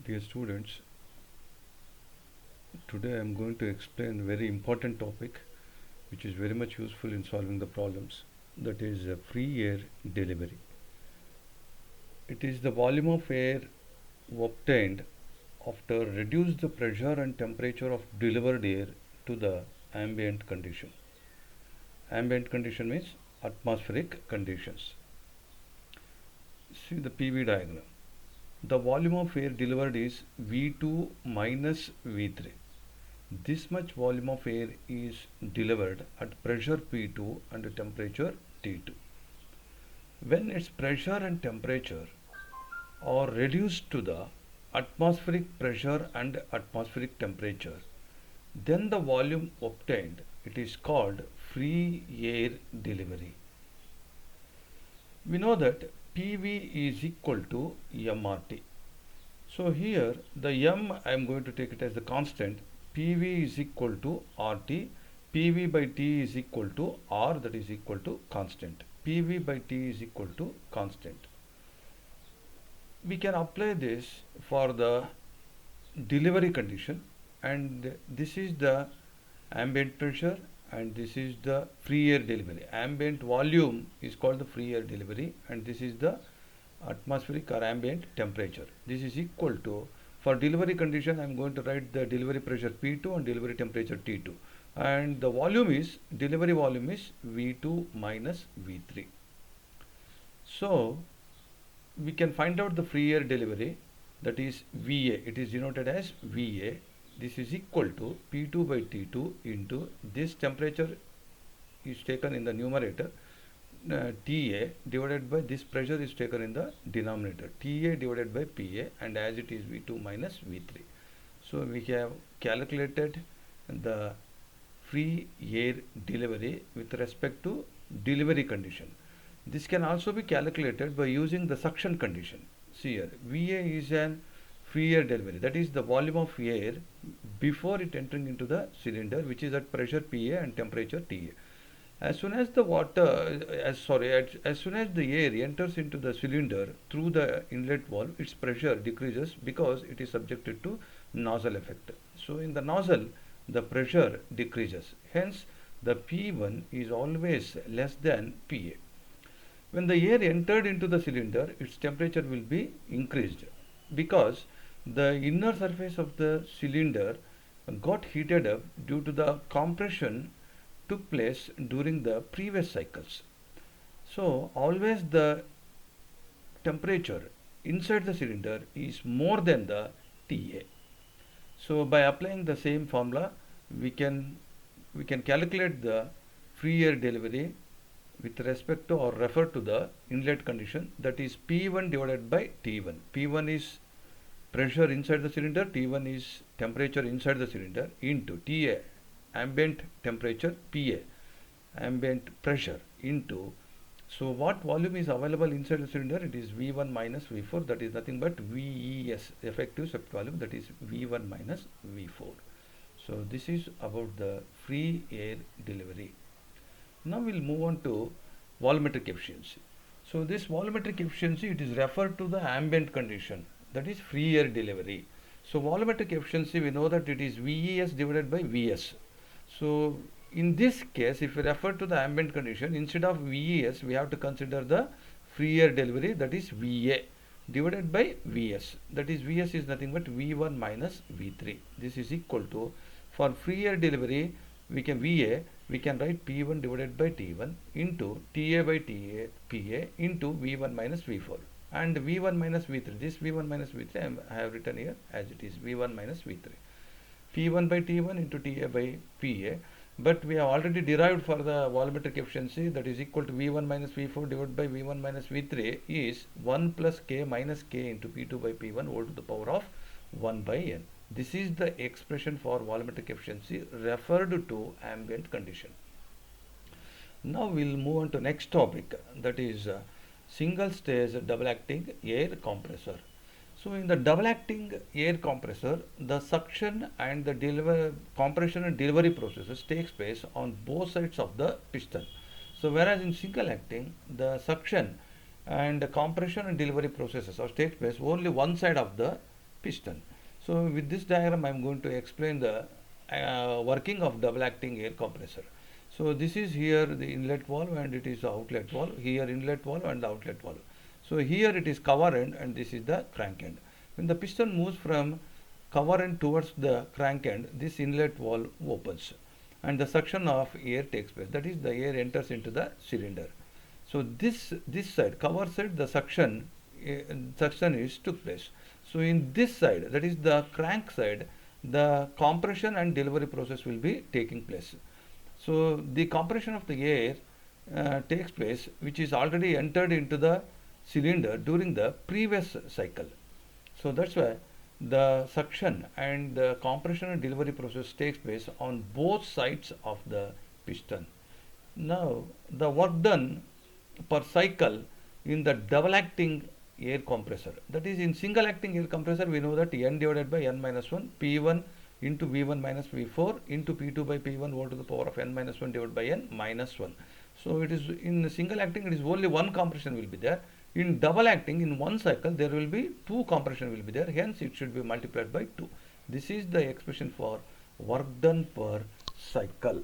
Dear students, today I am going to explain a very important topic which is very much useful in solving the problems, that is free air delivery. It is the volume of air obtained after reduce the pressure and temperature of delivered air to the ambient condition. Ambient condition means atmospheric conditions. See the PV diagram. The volume of air delivered is V2 minus V3. This much volume of air is delivered at pressure P2 and temperature T2. When its pressure and temperature are reduced to the atmospheric pressure and atmospheric temperature, then the volume obtained, it is called free air delivery. We know that PV is equal to mRT. So here the m I am going to take it as the constant. PV is equal to RT. PV by T is equal to R, that is equal to constant. PV by T is equal to constant. We can apply this for the delivery condition, and this is the ambient pressure and this is the free air delivery. Ambient volume is called the free air delivery, and this is the atmospheric or ambient temperature. This is equal to, for delivery condition I am going to write the delivery pressure P2 and delivery temperature T2, and the volume is, delivery volume is V2 minus V3. So we can find out the free air delivery, that is VA. It is denoted as VA. This is equal to P2 by T2 into this temperature is taken in the numerator, TA, divided by this pressure is taken in the denominator, TA divided by PA, and as it is V2 minus V3. So we have calculated the free air delivery with respect to delivery condition. This can also be calculated by using the suction condition. See here, VA is an free air delivery, that is the volume of air before it entering into the cylinder, which is at pressure PA and temperature TA. As soon as the as soon as the air enters into the cylinder through the inlet valve, its pressure decreases because it is subjected to nozzle effect. So in the nozzle, the pressure decreases. Hence, the P1 is always less than PA. When the air entered into the cylinder, its temperature will be increased because the inner surface of the cylinder got heated up due to the compression took place during the previous cycles. So always the temperature inside the cylinder is more than the TA. So by applying the same formula, we can calculate the free air delivery with respect to or refer to the inlet condition, that is P1 divided by T1. P1 is pressure inside the cylinder, T1 is temperature inside the cylinder, into TA, ambient temperature, PA, ambient pressure, into, so what volume is available inside the cylinder? It is V1 minus V4, that is nothing but VES, effective swept volume, that is V1 minus V4. So this is about the free air delivery. Now we'll move on to volumetric efficiency. So this volumetric efficiency, it is referred to the ambient condition, that is free air delivery. So volumetric efficiency, we know that it is VES divided by VS. So in this case, if we refer to the ambient condition, instead of VES, we have to consider the free air delivery, that is VA divided by VS. That is VS is nothing but V1 minus V3. This is equal to, for free air delivery, we can write P1 divided by T1 into TA by PA into V1 minus V4, and V1 minus V3. This V1 minus V3 I have written here as it is V1 minus V3. P1 by T1 into TA by PA, but we have already derived for the volumetric efficiency, that is equal to V1 minus V4 divided by V1 minus V3 is 1 plus K minus K into P2 by P1 all to the power of 1 by N. This is the expression for volumetric efficiency referred to ambient condition. Now we'll move on to next topic, that is single stage double acting air compressor. So in the double acting air compressor, the suction and the compression and delivery processes takes place on both sides of the piston. So whereas in single acting, the suction and the compression and delivery processes takes place only one side of the piston. So with this diagram I am going to explain the working of double acting air compressor. So this is here the inlet valve and it is the outlet valve. Here inlet valve and the outlet valve. So here it is cover end and this is the crank end. When the piston moves from cover end towards the crank end, this inlet valve opens and the suction of air takes place. That is, the air enters into the cylinder. So this side, cover side, the suction is took place. So in this side, that is the crank side, the compression and delivery process will be taking place. So the compression of the air takes place, which is already entered into the cylinder during the previous cycle. So that's why the suction and the compression and delivery process takes place on both sides of the piston. Now the work done per cycle in the double acting air compressor, that is, in single acting air compressor we know that N divided by N minus 1, P1 into V1 minus V4 into P2 by P1 whole to the power of N minus 1 divided by N minus 1. So it is in single acting, it is only one compression will be there. In double acting, in one cycle there will be two compression will be there, hence it should be multiplied by 2. This is the expression for work done per cycle.